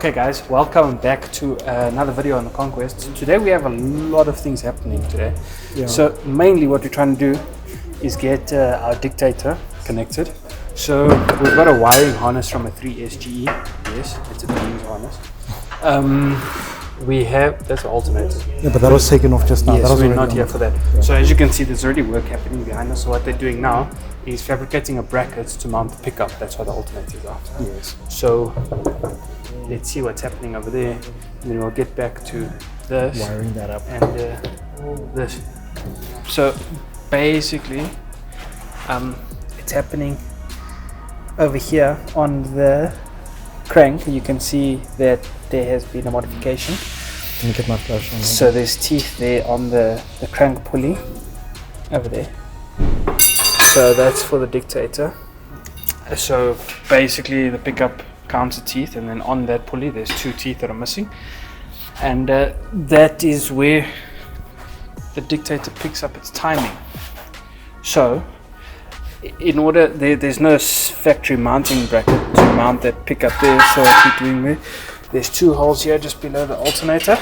Okay guys, welcome back to another video on the Conquest. Today we have a lot of things happening today. Yeah. So mainly what we're trying to do is get our dictator connected. So we've got a wiring harness from a 3SGE. Yes, it's a beams harness. We have, that's an alternator. Yeah, but that was taken off just now. Yes, that was we're not here for that. Yeah. So as you can see, there's already work happening behind us. So what they're doing now is fabricating a bracket to mount the pickup. That's what the alternators are. Yes. So let's see what's happening over there, and then we'll get back to this. Wiring that up. And this. So basically, it's happening over here on the crank. You can see that there has been a modification. Let me get my flash on. So there's teeth there on the crank pulley over there. So that's for the dictator. So basically the pickup counts the teeth, and then on that pulley there's 2 teeth that are missing, and that is where the dictator picks up its timing. So in order, there's no factory mounting bracket to mount that pickup there. So what we're doing there's 2 holes here just below the alternator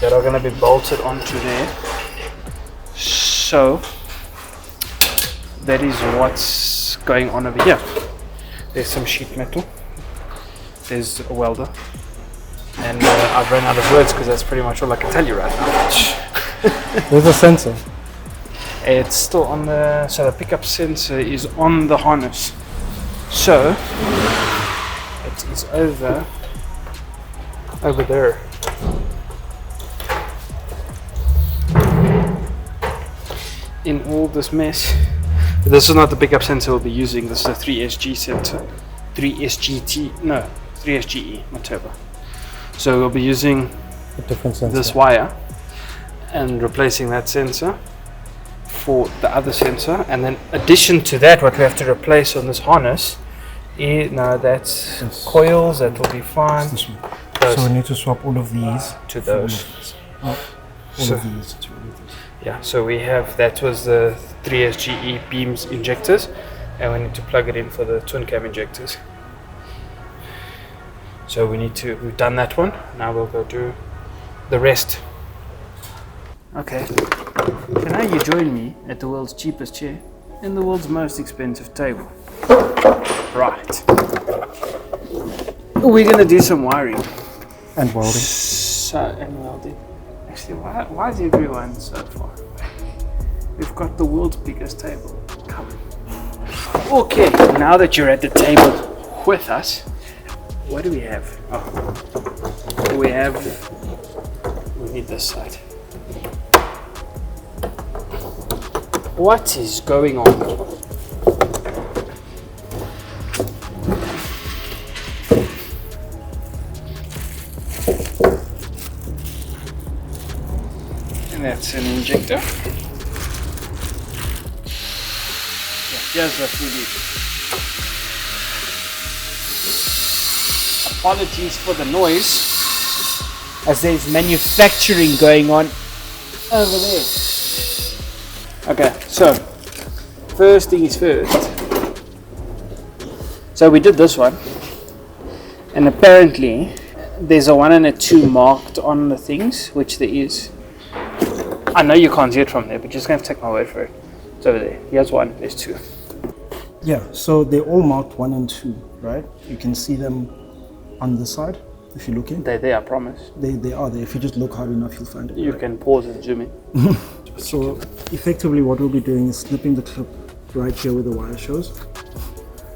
that are going to be bolted onto there. So that is what's going on over here. There's some sheet metal, there's a welder, and I've run out of words because that's pretty much all I can tell you right now. There's a sensor. It's still on so the pickup sensor is on the harness. So it is over there. In all this mess. This is not the pickup sensor we'll be using. This is a 3SG sensor. 3SGT, no, 3SGE, not turbo. So we'll be using a different sensor. This wire and replacing that sensor for the other sensor. And then addition to that, what we have to replace on this harness is, no, that's coils, that will be fine. So we need to swap all of these to those. All of these to all of these. Yeah, so we have, that was the 3SGE beams injectors, and we need to plug it in for the twin cam injectors. So we've done that one. Now we'll go do the rest. Okay, so now you join me at the world's cheapest chair and the world's most expensive table. Right. We're gonna do some wiring. And welding. And welding. Actually, why is everyone so far away? We've got the world's biggest table. Come. Okay, now that you're at the table with us, what do we have? Oh, we need this side. What is going on? That's an injector. Yeah, here's the 3D. Apologies for the noise, as there's manufacturing going on over there. Okay, so first things first. So we did this one, and apparently there's a 1 and a 2 marked on the things, which there is. I know you can't see it from there, but you're just going to take my word for it. It's over there. Here's 1, there's 2. Yeah, so they're all marked 1 and 2, right? You can see them on this side, if you look in. They're there, I promise. They are there. If you just look hard enough, you'll find it. You can pause and zoom in. So effectively what we'll be doing is snipping the clip right here where the wire shows,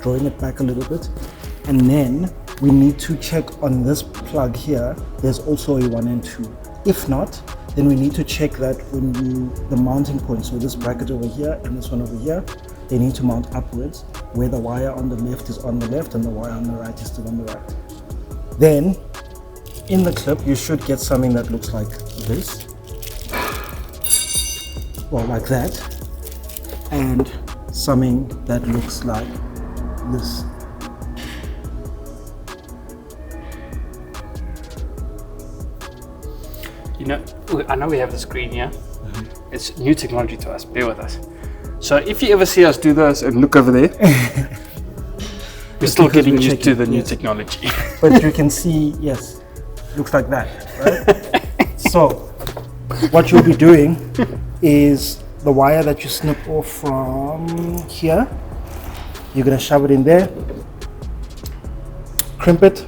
drawing it back a little bit, and then we need to check on this plug here, there's also a 1 and 2. If not, then we need to check that when the mounting points, so this bracket over here and this one over here, they need to mount upwards, where the wire on the left is on the left and the wire on the right is still on the right. Then, in the clip, you should get something that looks like this, well, like that, and something that looks like this. You know, I know we have the screen here. It's new technology to us, bear with us. So if you ever see us do this and look over there, We're still because getting we're used to checking, the new yes. technology. But you can see, yes, looks like that, right? So, what you'll be doing is the wire that you snip off from here, you're gonna shove it in there, crimp it,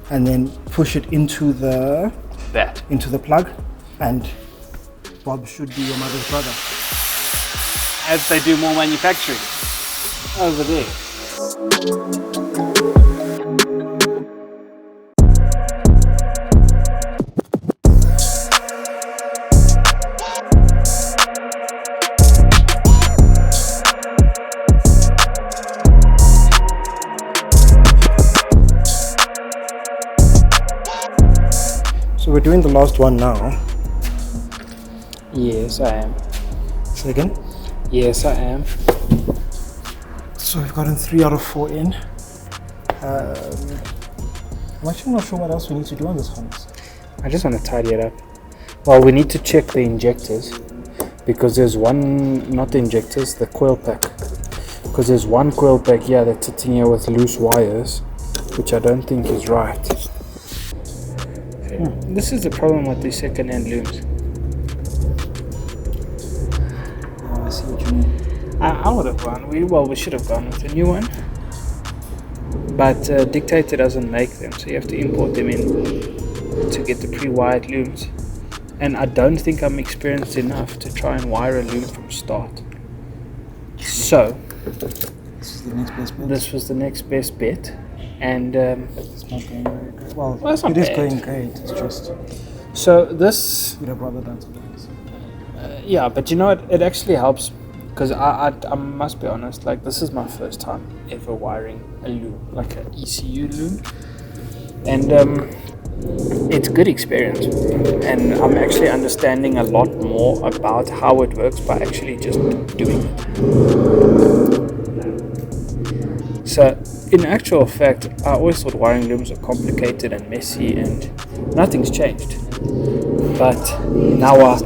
and then push it into the plug, and Bob should be your mother's brother. As they do more manufacturing over there. So we're doing the last one now. Yes, I am. Second. Yes, I am. So we've gotten 3 out of 4 in. I'm actually not sure what else we need to do on this harness. I just want to tidy it up. Well, we need to check the injectors because there's one, not the injectors, the coil pack. Because there's one coil pack here that's sitting here with loose wires, which I don't think is right. This is the problem with these second-hand looms. Oh, I see what you mean. I would have gone. We should have gone with a new one. But Dictator doesn't make them, so you have to import them in to get the pre-wired looms. And I don't think I'm experienced enough to try and wire a loom from start. So This is the next best bet. this was the next best bet, and It's not going very good. Well, it's not it is bad. going great. It's just so this, would have rather done something else. yeah. But you know what? It actually helps because I must be honest. Like, this is my first time ever wiring a loom, like an ECU loom, and it's good experience, and I'm actually understanding a lot more about how it works by actually just doing it. So in actual fact, I always thought wiring looms were complicated and messy, and nothing's changed. But now I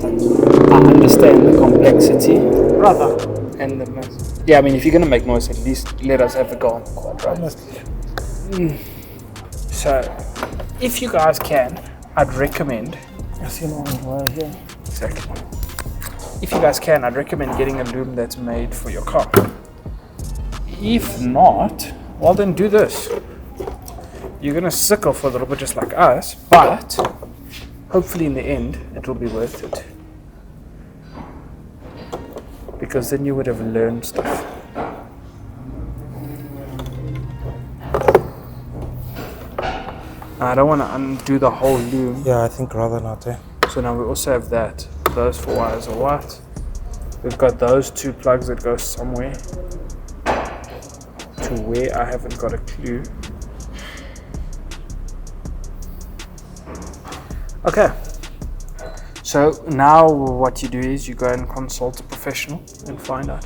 understand the complexity, rather, and the mess. Yeah, I mean, if you're gonna make noise, at least let us have a go on the quad, right? Honestly. So, if you guys can, I'd recommend. I see an orange wire here. Exactly. If you guys can, I'd recommend getting a loom that's made for your car. If not, well then do this. You're gonna sickle for a little bit just like us, but hopefully in the end it will be worth it. Because then you would have learned stuff. I don't want to undo the whole loom. Yeah, I think rather not. So now we also have that. Those 4 wires are what? We've got those 2 plugs that go somewhere to where I haven't got a clue. Okay. So now what you do is you go and consult a professional and find out.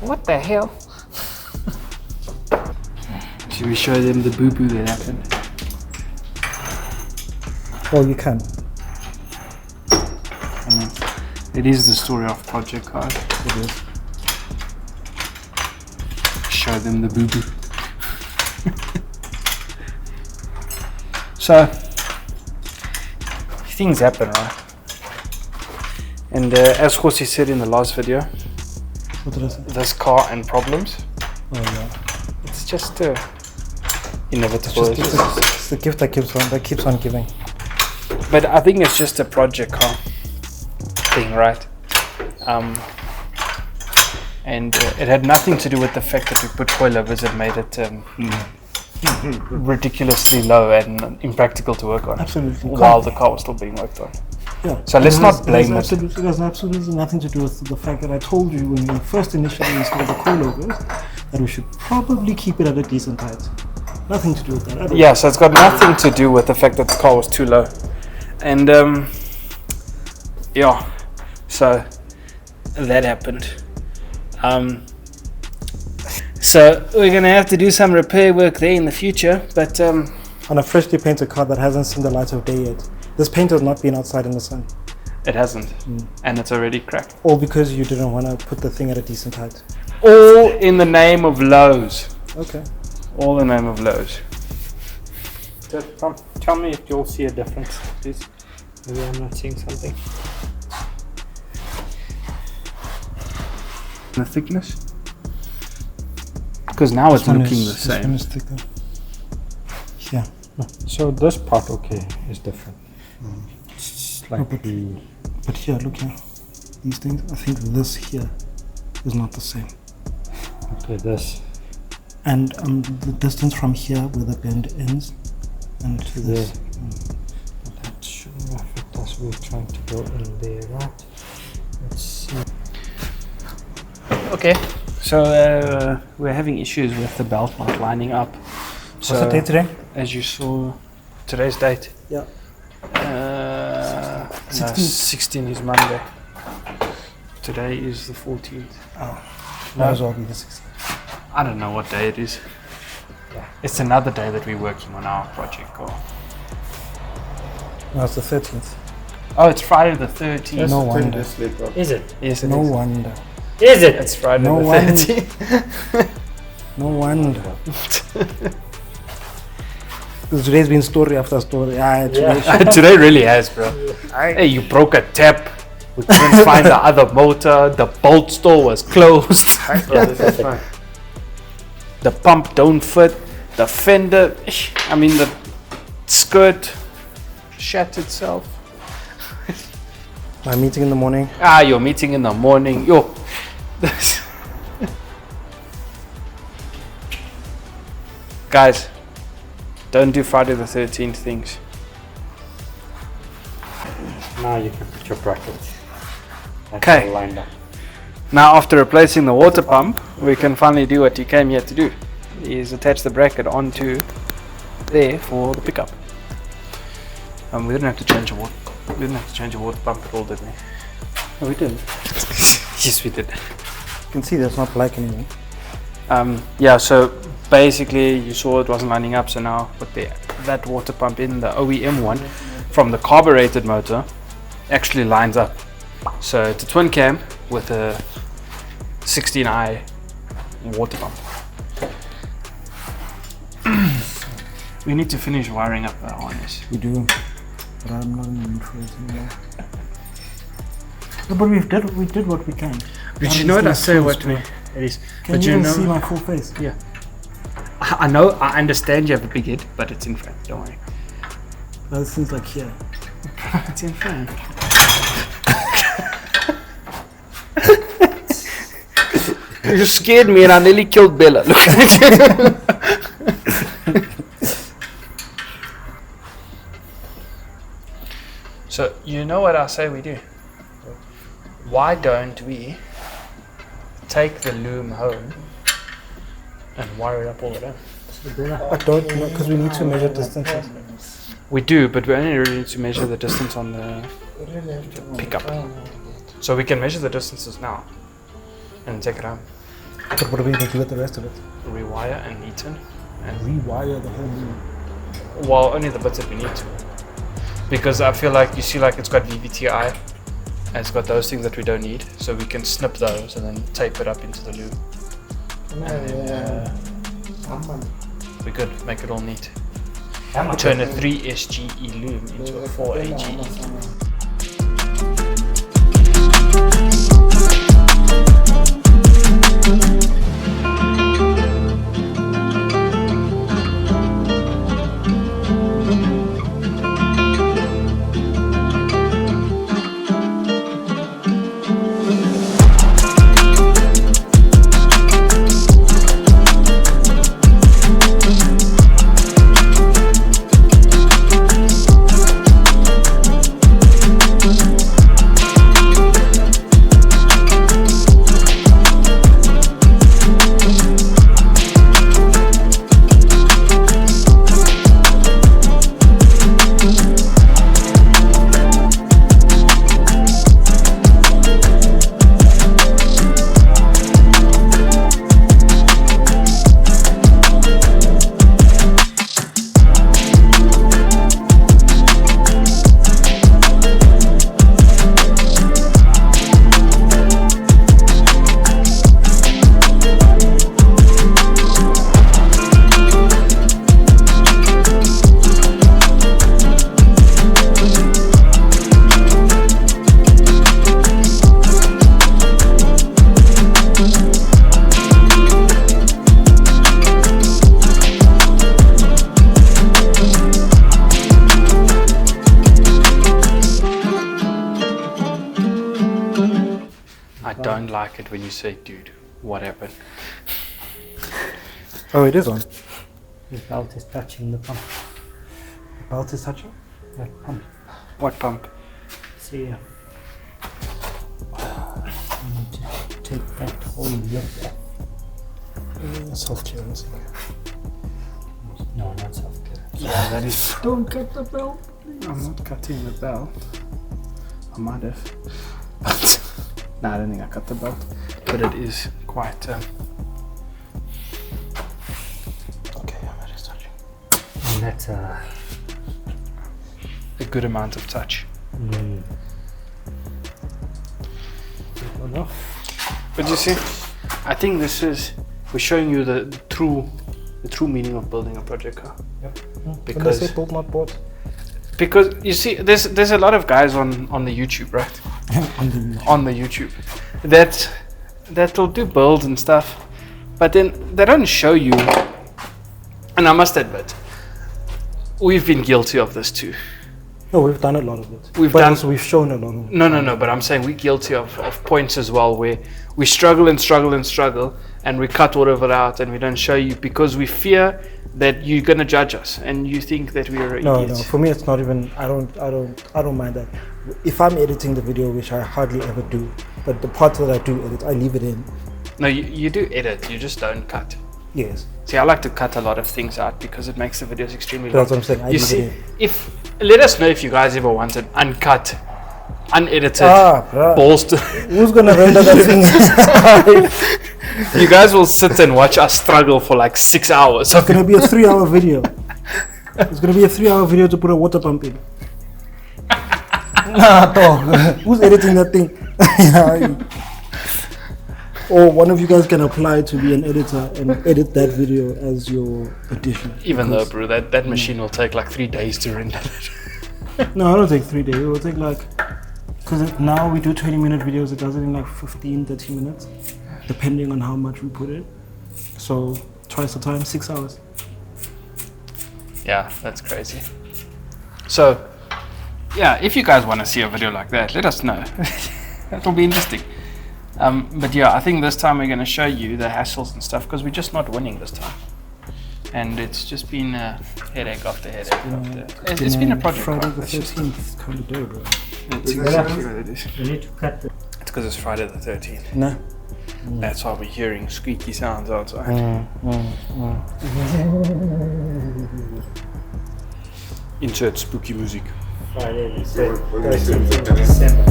What the hell? Should we show them the boo-boo that happened? Well, you can. It is the story of Project Card. It is. Show them the boo-boo. So, things happen, right? And as Horsey said in the last video, What did I say? this car and problems, Oh, yeah. it's just inevitable. It's the gift that keeps on giving. But I think it's just a project car thing, right? And it had nothing to do with the fact that we put coilovers and made it ridiculously low and impractical to work on. Absolutely. While the car was still being worked on. Yeah. So let's not blame it. It has absolutely nothing to do with the fact that I told you when we first initially installed the coilovers that we should probably keep it at a decent height. Nothing to do with that at all. Yeah, so it's got nothing to do with the fact that the car was too low. And yeah, so that happened. So we're gonna have to do some repair work there in the future, but On a freshly painted car that hasn't seen the light of day yet. This paint has not been outside in the sun. it hasn't, and it's already cracked. All because you didn't want to put the thing at a decent height. All in the name of Lowe's. Okay. All the name of Lowe's. Tell me if you'll see a difference, please. Maybe I'm not seeing something. The thickness? Because now it's looking the This one same. is thicker. Yeah. So this part, okay, is different. It's like But here, look here. These things, I think this here is not the same. okay, this And the distance from here where the bend ends and to this. there. Let's show if it does. We're trying to go in there, right? Let's see. Okay, so we're having issues with the belt not lining up. So What's the date today? as you saw, today's date. Yeah. 16. 16 is Monday. Today is the 14th. Oh. Might as well be the 16th. I don't know what day it is. It's another day that we're working on our project. No, it's the 13th. Oh, it's Friday the 13th. No wonder. Is it? Yes, it No is. wonder. Is it? It's Friday No the wonder. 13th. No wonder. Because today's been story after story. Today really has, bro. Hey, you broke a tap. We couldn't find the other motor. The bolt store was closed. The pump don't fit. The fender, I mean the skirt shat itself. My meeting in the morning. Your meeting in the morning. Yo. Guys, don't do Friday the 13th things. Now you can put your brackets. That's 'Kay. all lined up. Now after replacing the water pump, we can finally do what you came here to do. Is attach the bracket onto there for the pickup. We didn't have to change the water. We didn't have to change the water pump at all, did we? Oh, we did. Yes, we did. You can see that's not black anymore. Yeah, so basically you saw it wasn't lining up, so now put that water pump in, the OEM one from the carbureted motor actually lines up. So it's a twin cam with a 16i water pump. We need to finish wiring up that harness. We do. But I'm not in the mood for it anymore. No, but we did what we can. But you know what I say, what we... It is. Can But you you even know... see my full face? Yeah. I know, I understand you have a big head, but it's in front, don't worry. Well, it seems like here. It's in front. You scared me and I nearly killed Bella. Look at you. So, you know what I say we do? Why don't we take the loom home and wire it up all the way? I don't know, because we need to measure distances. We do, but we only really need to measure the distance on the pickup. So we can measure the distances now and take it home. But what are we going to do with the rest of it? Rewire and neaten. And Rewire the whole loom. well, only the bits that we need to. Because I feel like, you see like it's got VVTI and it's got those things that we don't need. So we can snip those and then tape it up into the loom. And then we're good, make it all neat. Turn a 3 SGE loom into a 4 AGE. I don't like it when you say, dude, what happened? Oh, it is on. The belt is touching the pump. The belt is touching? That pump. What pump? See ya. You need to take that whole lip off. Self-clearance. No, not self-clearance. Yeah, that is. Don't cut the belt. I'm not cutting the belt. I might have. But no, I don't think I cut the belt. But it is quite. Okay, that is touching. And that's a good amount of touch. But you see, I think this is, we're showing you the true meaning of building a project car. Yep. Because they say build, not bought. Because you see, there's a lot of guys on the YouTube, right? On the YouTube, that will do builds and stuff, but then they don't show you. And I must admit, we've been guilty of this too. No, we've done a lot of it. We've shown a lot of it. No, but I'm saying we're guilty of points as well where we struggle and we cut all of it out and we don't show you because we fear that you're gonna judge us and you think that we're idiots. No, for me it's not even, I don't mind that. If I'm editing the video, which I hardly ever do, but the parts that I do edit, I leave it in. No, you do edit, you just don't cut. Yes. See, I like to cut a lot of things out because it makes the videos extremely long. That's what I'm saying. I leave it in. Let us know if you guys ever wanted uncut, unedited balls to. Who's gonna render that thing? You guys will sit and watch us struggle for like 6 hours. It's gonna be a 3-hour video. It's gonna be a 3-hour video to put a water pump in. Nah, dog. Who's editing that thing? Or one of you guys can apply to be an editor and edit that video as your addition. Even though, bro, that machine will take like 3 days to render it. No, it'll take 3 days. It will take like, because now we do 20-minute videos, it does it in like 15, 30 minutes, depending on how much we put in. So twice the time, 6 hours. Yeah, that's crazy. So, yeah, if you guys want to see a video like that, let us know. That'll be interesting. But yeah, I think this time we're going to show you the hassles and stuff because we're just not winning this time. And it's just been a headache after headache. It's been a project. Friday the 13th kind of day, bro. That's exactly what it is. You need to cut the. It's because it's Friday the 13th. No. That's why we're hearing squeaky sounds outside. Insert spooky music. Friday the 13th of December.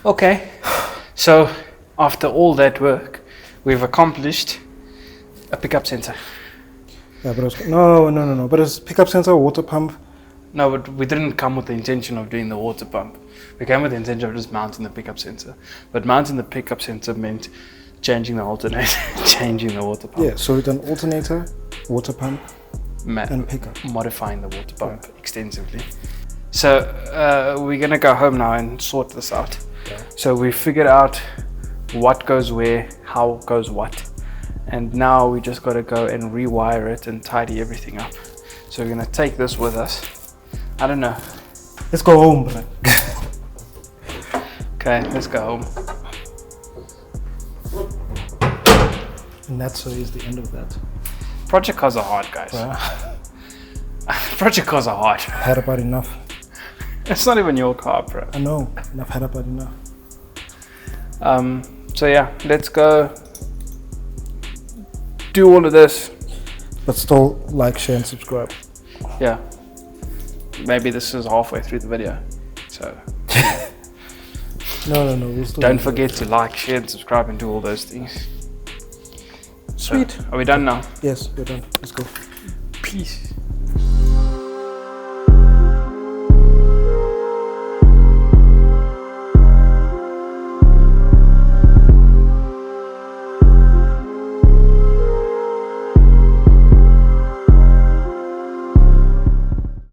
Okay, so after all that work, we've accomplished a pickup sensor. Yeah, but it's, no. But it's pickup sensor, water pump. No, but we didn't come with the intention of doing the water pump. We came with the intention of just mounting the pickup sensor. But mounting the pickup sensor meant changing the alternator, changing the water pump. Yeah, so we've done alternator, water pump, and pickup. Modifying the water pump extensively. So we're gonna go home now and sort this out. Yeah. So we figured out what goes where, how goes what. And now we just gotta go and rewire it and tidy everything up. So we're gonna take this with us. I don't know. Let's go home, bro. Okay, let's go home. And that's is the end of that. Project cars are hard, guys. Project cars are hard. I've had about enough. It's not even your car, bro. I know, and I've had about enough. So yeah, let's go do all of this, But still, like, share, and subscribe. Yeah. Maybe this is halfway through the video, so No. We'll still don't forget to like, share, and subscribe, and do all those things. Sweet. So, are we done now? Yes, we're done. Let's go. Peace.